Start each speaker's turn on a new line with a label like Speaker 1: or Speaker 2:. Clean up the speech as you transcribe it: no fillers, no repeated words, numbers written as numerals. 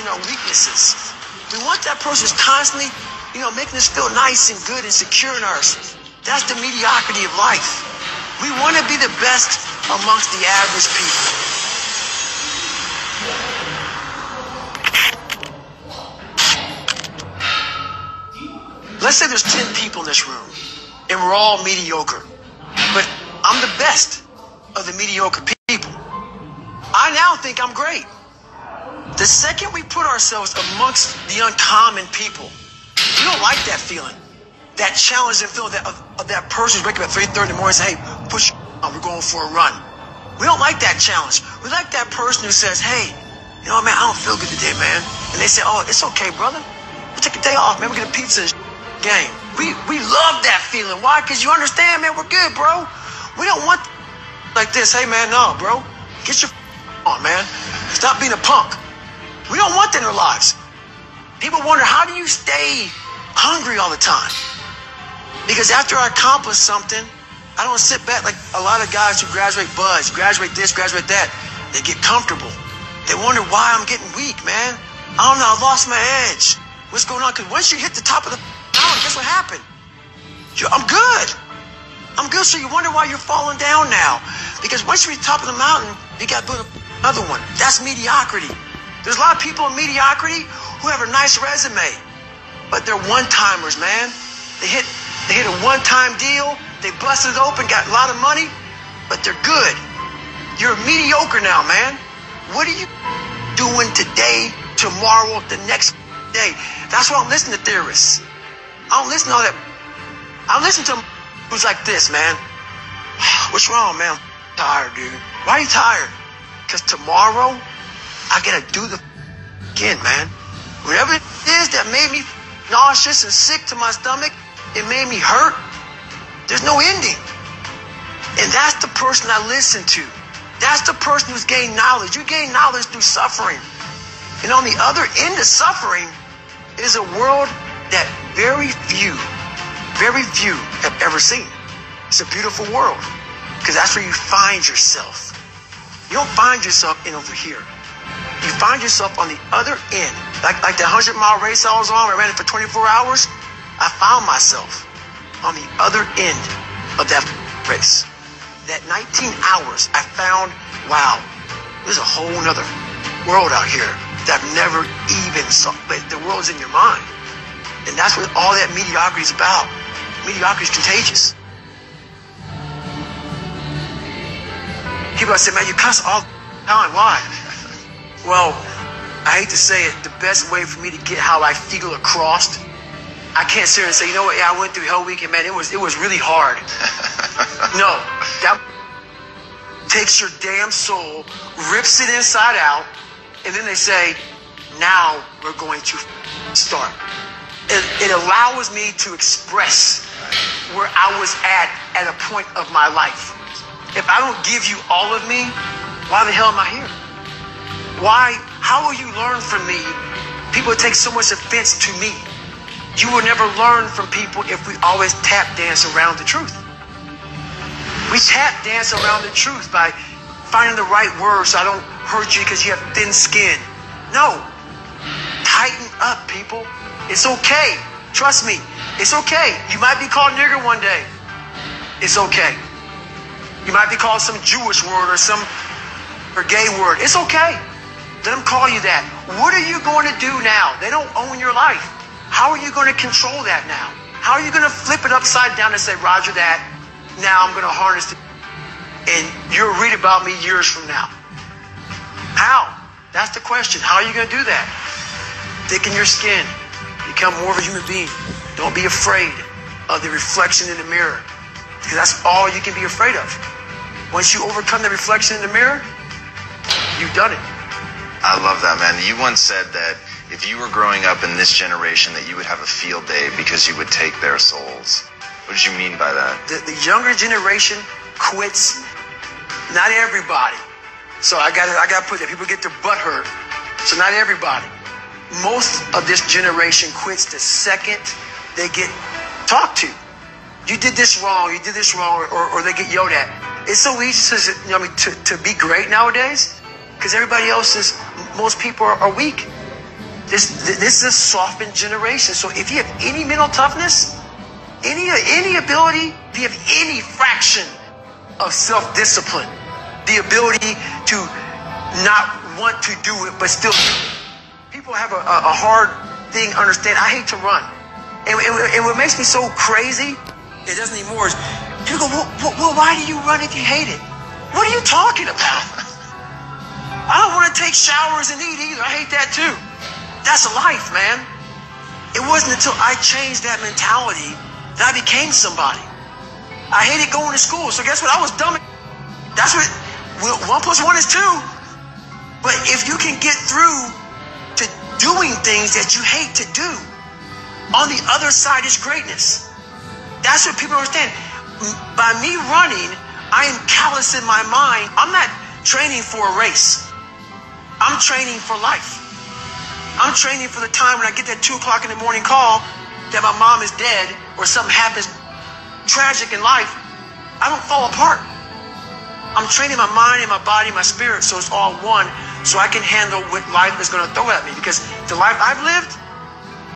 Speaker 1: our weaknesses. We want that person who's constantly, making us feel nice and good and secure in ours. That's the mediocrity of life. We want to be the best amongst the average people. Let's say there's 10 people in this room, and we're all mediocre. But I'm the best of the mediocre people. I now think I'm great. The second we put ourselves amongst the uncommon people, we don't like that feeling. That challenging feeling of that person who's waking up at 3:30 in the morning and say, hey, push on, we're going for a run. We don't like that challenge. We like that person who says, hey, man, I don't feel good today, man. And they say, oh, it's okay, brother. We'll take a day off, man. We'll get a pizza game. We love that feeling. Why? Because you understand, man, we're good, bro. We don't want like this. Hey, man, no, bro. Get your on, man. Stop being a punk. We don't want that in our lives. People wonder, how do you stay hungry all the time? Because after I accomplish something, I don't sit back like a lot of guys who graduate buds, graduate this, graduate that. They get comfortable. They wonder why I'm getting weak, man. I don't know, I lost my edge. What's going on? Because once you hit the top of the mountain, guess what happened? I'm good. I'm good, so you wonder why you're falling down now. Because once you reach the top of the mountain, you got to build another one. That's mediocrity. There's a lot of people in mediocrity who have a nice resume, but they're one-timers, man. They hit a one-time deal, they busted it open, got a lot of money, but they're good. You're mediocre now, man. What are you doing today, tomorrow, the next day? That's why I'm listening to theorists. I don't listen to all that. I listen to them who's like this, man. What's wrong, man? I'm tired, dude. Why are you tired? Because tomorrow, I gotta do the again, man. Whatever it is that made me nauseous and sick to my stomach, it made me hurt. There's no ending. And that's the person I listen to. That's the person who's gained knowledge. You gain knowledge through suffering. And on the other end of suffering is a world that very few have ever seen. It's a beautiful world because that's where you find yourself. You don't find yourself in over here. You find yourself on the other end. Like the 100-mile race I was on, I ran it for 24 hours. I found myself on the other end of that race. That 19 hours, I found, wow, there's a whole nother world out here that I've never even saw. But the world's in your mind. And that's what all that mediocrity is about. Mediocrity is contagious. People say, man, you cuss all the time. Why? Well, I hate to say it, the best way for me to get how I feel across, I can't sit here and say, you know what, yeah, I went through Hell Week and man, it was really hard. No, that takes your damn soul, rips it inside out, and then they say, now we're going to start. It allows me to express where I was at a point of my life. If I don't give you all of me, why the hell am I here? Why? How will you learn from me? People take so much offense to me. You will never learn from people if we always tap dance around the truth. We tap dance around the truth by finding the right words so I don't hurt you because you have thin skin. No. Tighten up, people. It's okay. Trust me. It's okay. You might be called nigger one day. It's okay. You might be called some Jewish word or gay word. It's okay. Let them call you that. What are you going to do now? They don't own your life. How are you going to control that now? How are you going to flip it upside down and say, Roger that, now I'm going to harness it, and you'll read about me years from now? How? That's the question. How are you going to do that? Thicken your skin. Become more of a human being. Don't be afraid of the reflection in the mirror, because that's all you can be afraid of. Once you overcome the reflection in the mirror, you've done it.
Speaker 2: I love that, man. You once said that if you were growing up in this generation that you would have a field day because you would take their souls. What did you mean by that?
Speaker 1: The younger generation quits. Not everybody. So I gotta put that. People get their butt hurt. So not everybody. Most of this generation quits the second they get talked to. You did this wrong, or they get yelled at. It's so easy to be great nowadays because everybody else most people are weak. This is a softened generation. So if you have any mental toughness, any ability, if you have any fraction of self-discipline, the ability to not want to do it but still do it. People have a hard thing understand. I hate to run. And what makes me so crazy, it doesn't anymore, is people go, well, why do you run if you hate it? What are you talking about? I don't want to take showers and eat either. I hate that too. That's life, man. It wasn't until I changed that mentality that I became somebody. I hated going to school, so guess what? I was dumb. That's what 1 + 1 is 2. But if you can get through to doing things that you hate to do, on the other side is greatness. That's what people understand. By me running, I am callous in my mind. I'm not training for a race. I'm training for life. I'm training for the time when I get that 2 o'clock in the morning call that my mom is dead or something happens tragic in life. I don't fall apart. I'm training my mind and my body, my spirit, so it's all one, so I can handle what life is going to throw at me. Because the life I've lived,